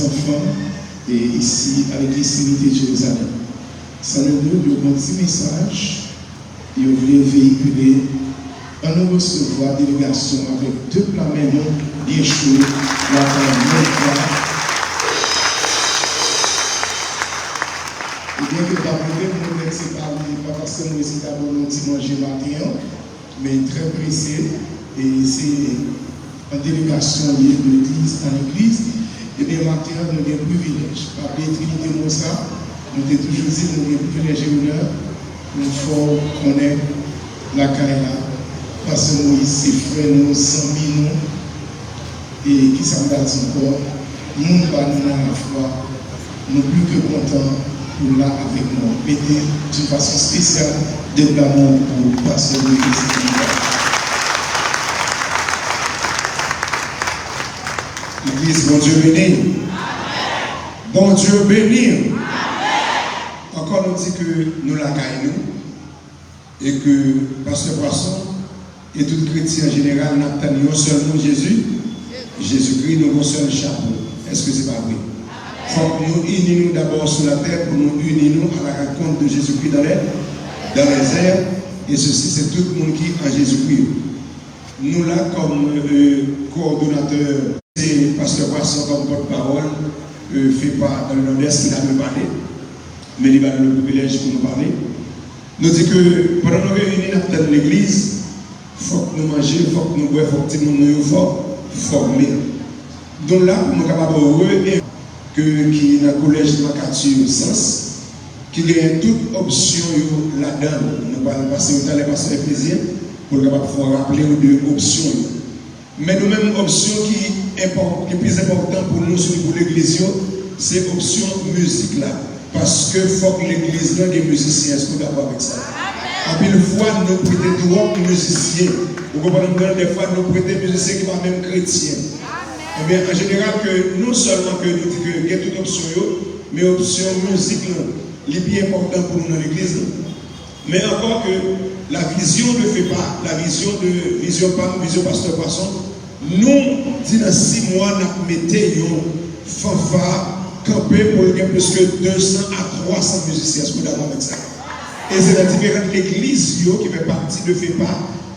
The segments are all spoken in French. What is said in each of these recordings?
enfants et ici à l'église Trinité de Jérusalem. Ça nous donne un petit message et on voulait véhiculer. On nous recevoir délégation avec deux plats maison bien chauds, la et bien que pas pour nous c'est pas parce que nous sommes d'abord nous dimanche matin, mais très pressé et c'est en délégation de l'église en église. Et bien matin nous avons un privilège. Par les Trinité Mossa, nous avons toujours dit nous avons un privilège et honneur. Nous faut connaître la Kaila. Parce que Moïse, ses frères, nos amis, nous, et qui s'en battent encore, nous, nous, à la foi, nous plus que contents pour là avec nous. Mettez d'une façon spéciale des blamons pour passer l'église. L'église, bon Dieu béni. Bon Dieu béni. Encore nous dit que nous la gagnons et que Pasteur Poisson et tout chrétien en général n'attendons seulement Jésus. Jésus-Christ, nous avons seul chapeau. Est-ce que ce n'est pas vrai? Il faut que nous unissons d'abord sur la terre pour nous unir à la rencontre de Jésus-Christ dans les airs. Et ceci, c'est tout le monde qui est en Jésus-Christ. Nous là, comme coordonnateur, c'est Pasteur Poisson comme porte-parole, fait pas dans le nord-est qu'il a nous parlé, mais il va donner le privilège pour nous parler. Nous dit que pendant nos réunions dans l'église, il faut que nous mangions, il faut que nous boions, il faut que nous soyons formés. Donc là, nous sommes capables de voir que qui dans le collège de Macature Sens, qu'il y a toute option là-dedans. Nous allons passer au temps les pasteurs éphésiens pour capable de rappeler aux deux options. Mais nous-mêmes, option qui est plus importante pour nous, pour l'église, c'est l'option musique là. Parce que faut que l'église là, des musiciens, est-ce que vous êtes d'accord avec ça? Et puis, une fois, nous prêtons droit aux musiciens. Vous comprenez, des fois, nous prêtons musiciens qui ne sont pas même chrétiens. Eh bien, en général, que non seulement que nous disons qu'il y a toute option, mais option musique, est bien important pour nous dans l'église. Mais encore que la vision ne fait pas, la vision de vision Pasteur Poisson, nous, dans 6 mois, nous mettons une fanfare campée pour plus que 200 à 300 musiciens. Est-ce que vous êtes d'accord avec ça? Et c'est la différente église qui fait partie de FEPA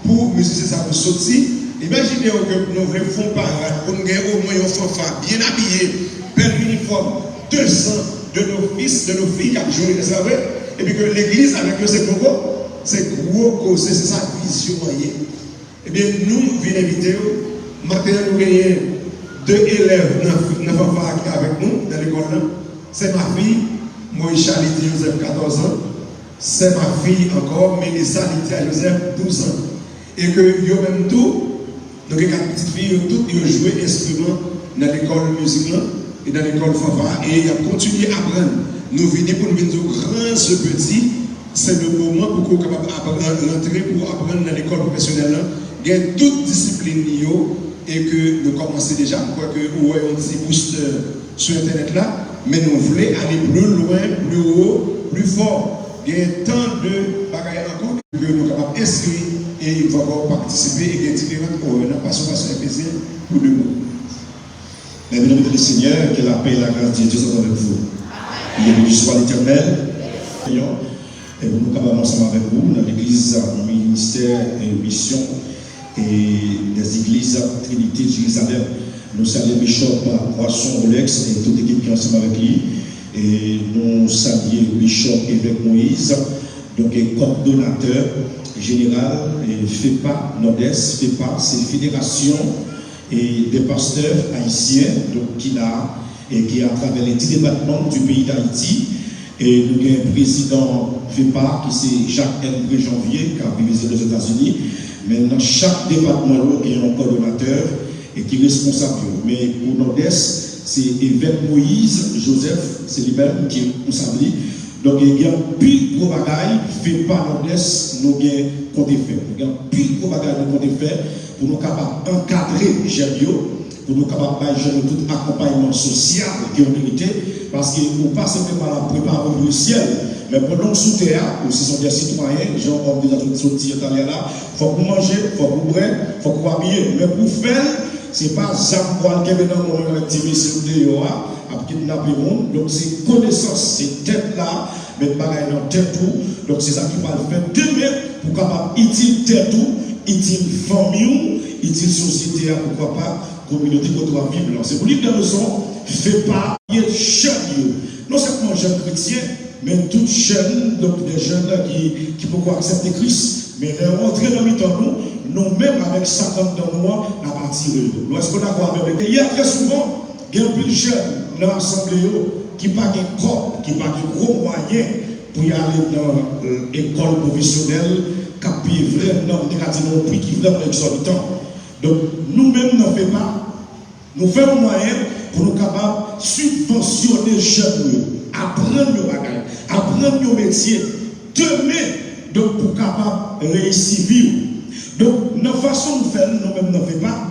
pour musiciens ça vous sortir. Imaginez que nous faisons parade pour nous gagner au moins un fanfare bien habillé, plein d'uniformes, 200 de nos fils, de nos filles qui ont joué, c'est vrai? Et puis que l'église avec eux, c'est gros, c'est ça vision moyenne. Eh bien, nous venons inviter, maintenant nous gagnons 2 élèves dans le fanfare qui sont avec nous, dans l'école. C'est ma fille, Moïse Charlie Joseph, 14 ans. C'est ma fille encore, Mélissa Lydia Joseph, 12 ans. Et que yo même tout, donc 4 petites filles, toutes ont joué instrument dans l'école de musique et dans l'école fanfare. Et ils ont continué à apprendre. Nous venons pour nous dire grand ce petit, c'est le moment pour qu'on soit capable d'entrer pour apprendre dans l'école professionnelle. Il y a toute discipline et que nous commençons déjà, je crois que nous avons un petit boost sur Internet là, mais nous voulons aller plus loin, plus haut, plus fort. Il y a tant de bagages encore que nous sommes capables d'inscrire et il va encore participer et il y a différentes orientations pour le monde. Mesdames et Seigneur, que la paix et la grâce de Dieu soient avec vous. Il y a béni soit l'Éternel. Et nous sommes capables ensemble avec vous dans l'église, ministère et mission et des églises Trinité de Jérusalem. Nous saluons Bishop Poisson Olex et toute l'équipe qui est ensemble avec lui. Et nous saluons Bishop Évêque Moïse, donc coordonnateur général, et FEPA Nord-Est. FEPA, c'est Fédération et des pasteurs haïtiens, donc qui a et qui à travers les 10 départements du pays d'Haïti. Et nous avons un président FEPA qui c'est Jacques-André Janvier, qui a visité aux États-Unis. Mais dans chaque département, il y a un coordonnateur et qui est responsable. Mais pour Nord-Est, c'est évêque Moïse Joseph, c'est lui-même qui est responsable. Donc il y a un plus gros bagaille, fait pas Nord-Est, nous avons compté faire. Il y a un plus gros bagaille de compter faire pour nous capables d'encadrer Gério, pour nous capables de tout accompagnement social qui est en vérité, parce que nous ne pas simplement la préparer pour le ciel, mais pendant sous terre, aussi sont des citoyens, les gens ont déjà tout sorti là, il faut que vous manger, il faut que vous boire, il faut que vous habiller, mais pour faire, ce n'est pas Jean-Paul qui est dans mon activité sur le à kidnapper le monde. Donc c'est connaissance, c'est tête là, mettre bagaille dans tête tout. Donc c'est ça qui va le faire demain pour capable utile tête tout, utile famille, utile société, pourquoi pas communauté qu'on doit vivre. C'est pour lui de raison, fait pas jeune, non seulement jeunes chrétiens, mais toutes jeunes, donc des jeunes qui peuvent accepter Christ. Mais les rentrer dans le temps, nous-mêmes avec 50 dans nous, à partir de nous. Est-ce qu'on a quoi avec il y a très souvent, il y a plus de jeunes dans l'assemblée qui n'ont pas de corps, qui n'ont pas de gros moyens pour y aller dans l'école professionnelle, qui est vraiment négativement prix, qui est vraiment exorbitant. Donc, nous-mêmes n'en faisons pas. Nous faisons un moyen pour nous capables de subventionner les jeunes, apprendre nos bagages, apprendre nos métiers, demain, donc pour capable de réussir vivre. Donc, notre façon de faire, nous-mêmes n'en faisons pas.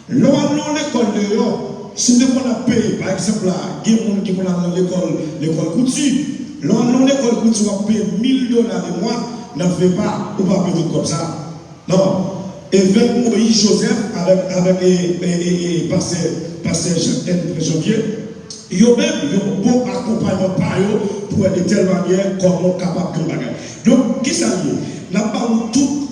Lorsque nous l'école de l'or, si nous avons payé, par exemple, il y a des gens qui vont dans l'école couture. Lorsque nous l'école couture, on paye $1000 de mois, n'en fait pas, ou pas payer comme ça. Non. Évêque Moïse Joseph avec pasteur Janvier, il y a même un bon accompagnement par eux pour être de telle manière qu'on est capable de faire. Donc, qui ça y est? Nous avons toute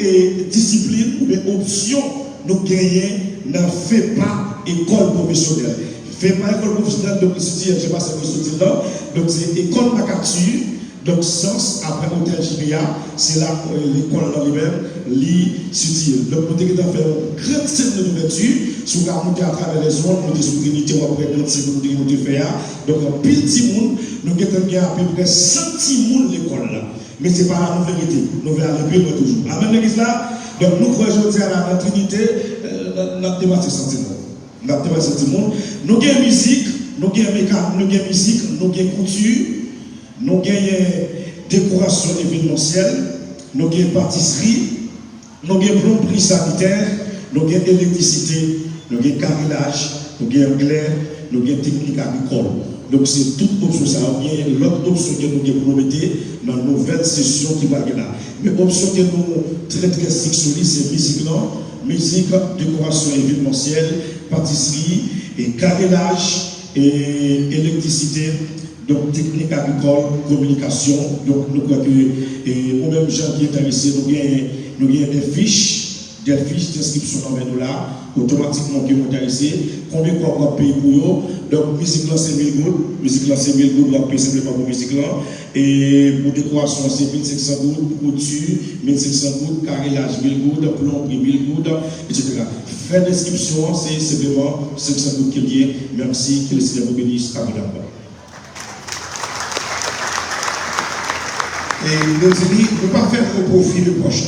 discipline ou option nous gagnons n'en fait pas école professionnelle. Fait pas école professionnelle, donc je ne sais pas ce que je dis là. Donc, c'est école MacArthur. Donc, sens, après Hôtel Jibia, c'est là l'école dans lui-même, l'I-Sutil. Donc, nous devons faire une grande scène d'ouverture, sur la monter à travers les zones, nous devons Trinité, ou après grande scène, nous devons faire. Donc, en pile de monde, nous devons à peu près 100 monde l'école là. Mais ce n'est pas la vérité. Nous devons aller plus loin toujours. Amen, l'église là. Donc, nous croyons aujourd'hui à la Trinité, notre débat c'est sentiment. Notre débat c'est sentiment. Nous avons musique, nous avons musique, nous avons couture. Nous avons décoration événementielle, nous avons pâtisserie, nous avons plomberie sanitaire, nous avons électricité, nous avons carrelage, nous avons anglais, nous avons technique agricole. Donc c'est toute option ça. L'autre option que nous avons mettre dans la nouvelle session qui va être là. Mais l'option que nous très très stricte sur lui, c'est musique, décoration événementielle, pâtisserie, et carrelage et électricité. Donc, technique agricole, communication. Donc, nous croyons que, aux mêmes gens qui sont intéressés, nous avons des fiches d'inscription dans $20, automatiquement qui sont intéressés. Combien qu'on va payer pour eux? Donc, musique là, c'est 1000 gouttes. Musique là, c'est 1000 gouttes, on va payer simplement pour musique là. Et pour décoration, c'est 1500 gouttes. Couture, 1500 gouttes. Carrelage, 1000 gouttes. Plomberie, 1000 gouttes, etc. Faire d'inscription, c'est simplement 500 gouttes qui est lié. Merci, que le Seigneur vous bénisse abondamment. Et nous disons, ne pas faire au profit de poche,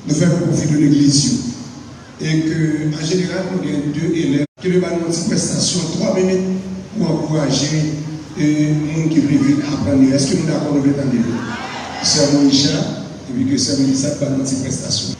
nous faire au profit de l'église. Et que, en général, nous avons 2 élèves qui nous donnent une prestation 3 minutes pour encourager les gens qui veulent apprendre. Est-ce que nous sommes d'accord avec le Sœur Moïcha, et puis que Sœur Mélissa va nous une prestation.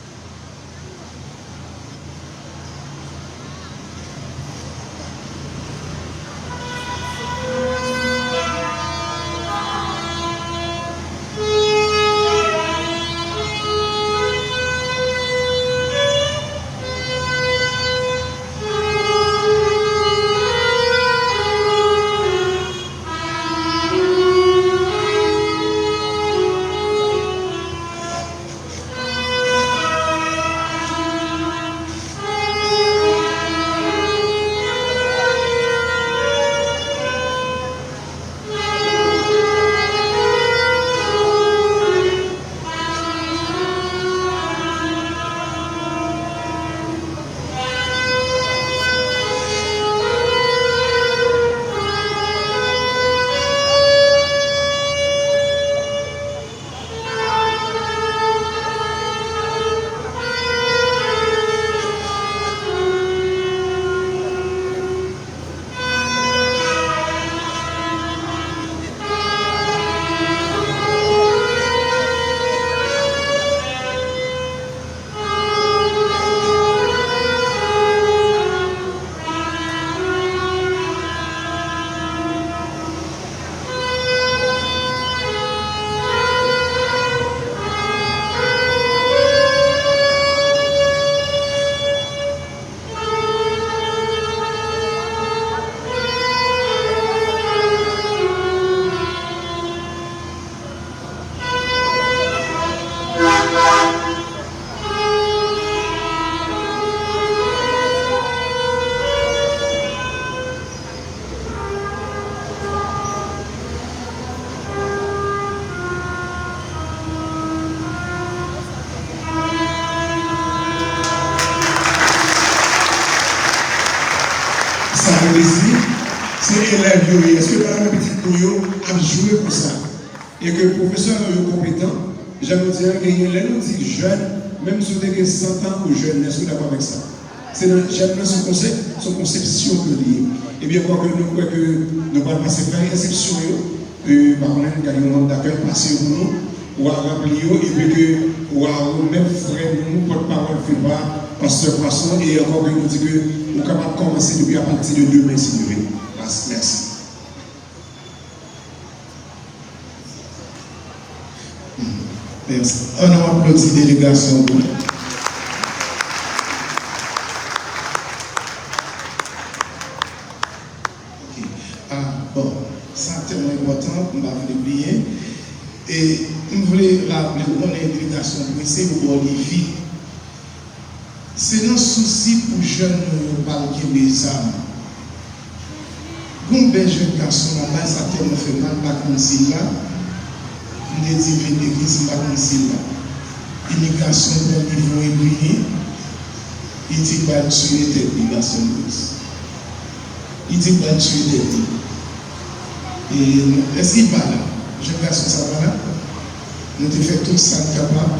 je le dis, c'est élève, est-ce que par la petite couille a joué pour ça? Et que le professeur est compétent, j'aime dire qu'il y a nous dit jeune, même si vous avez 100 ans ou jeune, est-ce que vous êtes d'accord avec ça? J'aime son concept, son conception de lié. Et bien, quoi que nous allons passer par réception, par contre, nous avons un moment d'accueil passé pour nous, ou à remplir, et puis que, ou à même frère, nous, porte-parole, fait pas, pasteur Poisson, et encore que nous dit que nous sommes capables de commencer depuis à partir de demain, si vous voulez. Merci. Merci. On a applaudi délégation. Bon, ça c'est tellement important, on va vous oublier. Et je voulais rappeler qu'on a une délégation pressée pour Olivier. C'est un souci pour jeunes qui ont des armes. Quand les jeunes garçons là-bas, ça a tellement fait mal, pas comme si là. On a dit que l'église pas comme si là. Immigration pour le niveau ébrouillé. Il dit qu'il va tuer des immigration. Il dit qu'il va tuer des et est-ce qu'il va là? Je garçon ça va là? Nous devons faire tout ça capable.